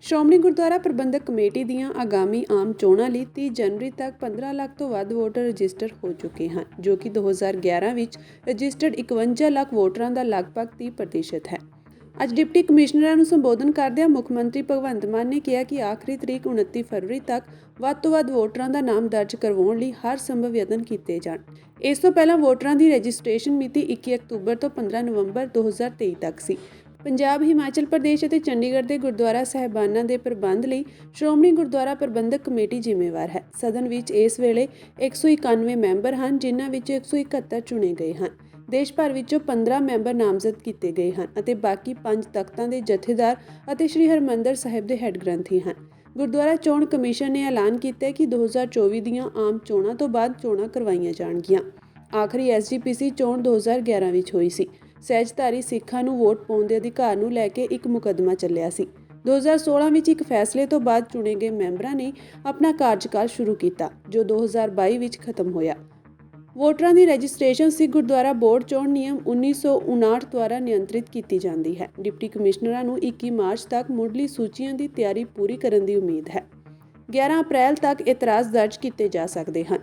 ਸ਼੍ਰੋਮਣੀ ਗੁਰਦੁਆਰਾ ਪ੍ਰਬੰਧਕ ਕਮੇਟੀ ਦੀਆਂ ਆਗਾਮੀ ਆਮ ਚੋਣਾਂ ਲਈ 30 ਜਨਵਰੀ ਤੱਕ 15 ਲੱਖ ਤੋਂ ਵੱਧ ਵੋਟਰ ਰਜਿਸਟਰ ਹੋ ਚੁੱਕੇ ਹਨ, ਜੋ ਕਿ 2011 ਵਿੱਚ ਰਜਿਸਟਰਡ 51 ਲੱਖ ਵੋਟਰਾਂ ਦਾ ਲਗਭਗ 30% ਹੈ। ਅੱਜ ਡਿਪਟੀ ਕਮਿਸ਼ਨਰਾਂ ਨੂੰ ਸੰਬੋਧਨ ਕਰਦਿਆਂ ਮੁੱਖ ਮੰਤਰੀ ਭਗਵੰਤ ਮਾਨ ਨੇ ਕਿਹਾ ਕਿ ਆਖਰੀ ਤਰੀਕ 29 ਫਰਵਰੀ ਤੱਕ ਵੱਧ ਤੋਂ ਵੱਧ ਵੋਟਰਾਂ ਦਾ ਨਾਮ ਦਰਜ ਕਰਵਾਉਣ ਲਈ ਹਰ ਸੰਭਵ ਯਤਨ ਕੀਤੇ ਜਾਣ। ਇਸ ਤੋਂ ਪਹਿਲਾਂ ਵੋਟਰਾਂ ਦੀ ਰਜਿਸਟ੍ਰੇਸ਼ਨ ਮਿਤੀ 21 ਅਕਤੂਬਰ ਤੋਂ 15 ਨਵੰਬਰ 2023 ਤੱਕ ਸੀ। ਪੰਜਾਬ, ਹਿਮਾਚਲ ਪ੍ਰਦੇਸ਼ ਅਤੇ ਚੰਡੀਗੜ੍ਹ ਦੇ ਗੁਰਦੁਆਰਾ ਸਾਹਿਬਾਨਾਂ ਦੇ ਪ੍ਰਬੰਧ ਲਈ ਸ਼੍ਰੋਮਣੀ ਗੁਰਦੁਆਰਾ ਪ੍ਰਬੰਧਕ ਕਮੇਟੀ ਜ਼ਿੰਮੇਵਾਰ ਹੈ। ਸਦਨ ਵਿੱਚ ਇਸ ਵੇਲੇ 191 ਮੈਂਬਰ ਹਨ, ਜਿਨ੍ਹਾਂ ਵਿੱਚੋਂ 171 ਚੁਣੇ ਗਏ ਹਨ। ਦੇਸ਼ ਭਰ ਵਿੱਚੋਂ 15 ਮੈਂਬਰ ਨਾਮਜ਼ਦ ਕੀਤੇ ਗਏ ਹਨ ਅਤੇ ਬਾਕੀ 5 ਤਖ਼ਤਾਂ ਦੇ ਜਥੇਦਾਰ ਅਤੇ ਸ੍ਰੀ ਹਰਿਮੰਦਰ ਸਾਹਿਬ ਦੇ ਹੈੱਡ ਗ੍ਰੰਥੀ ਹਨ। ਗੁਰਦੁਆਰਾ ਚੋਣ ਕਮਿਸ਼ਨ ਨੇ ਐਲਾਨ ਕੀਤਾ ਕਿ 2024 ਦੀਆਂ ਆਮ ਚੋਣਾਂ ਤੋਂ ਬਾਅਦ ਚੋਣਾਂ ਕਰਵਾਈਆਂ ਜਾਣਗੀਆਂ। ਆਖਰੀ SGPC ਚੋਣ 2011 ਵਿੱਚ ਹੋਈ ਸੀ। ਸਹਿਜਧਾਰੀ ਸਿੱਖਾਂ ਨੂੰ ਵੋਟ ਪਾਉਣ ਦੇ ਅਧਿਕਾਰ ਨੂੰ ਲੈ ਕੇ ਇੱਕ ਮੁਕੱਦਮਾ ਚੱਲਿਆ ਸੀ। 2016 ਵਿੱਚ ਇੱਕ ਫੈਸਲੇ ਤੋਂ ਬਾਅਦ ਚੁਣੇ ਗਏ ਮੈਂਬਰਾਂ ਨੇ ਆਪਣਾ ਕਾਰਜਕਾਲ ਸ਼ੁਰੂ ਕੀਤਾ, ਜੋ 2022 ਵਿੱਚ ਖਤਮ ਹੋਇਆ। ਵੋਟਰਾਂ ਦੀ ਰਜਿਸਟ੍ਰੇਸ਼ਨ ਸਿੱਖ ਗੁਰਦੁਆਰਾ ਬੋਰਡ ਚੋਣ ਨਿਯਮ 1959 ਦੁਆਰਾ ਨਿਯੰਤਰਿਤ ਕੀਤੀ ਜਾਂਦੀ ਹੈ। ਡਿਪਟੀ ਕਮਿਸ਼ਨਰਾਂ ਨੂੰ 21 ਮਾਰਚ ਤੱਕ ਮੁੱਢਲੀ ਸੂਚੀਆਂ ਦੀ ਤਿਆਰੀ ਪੂਰੀ ਕਰਨ ਦੀ ਉਮੀਦ ਹੈ। 11 ਅਪ੍ਰੈਲ ਤੱਕ ਇਤਰਾਜ਼ ਦਰਜ ਕੀਤੇ ਜਾ ਸਕਦੇ ਹਨ।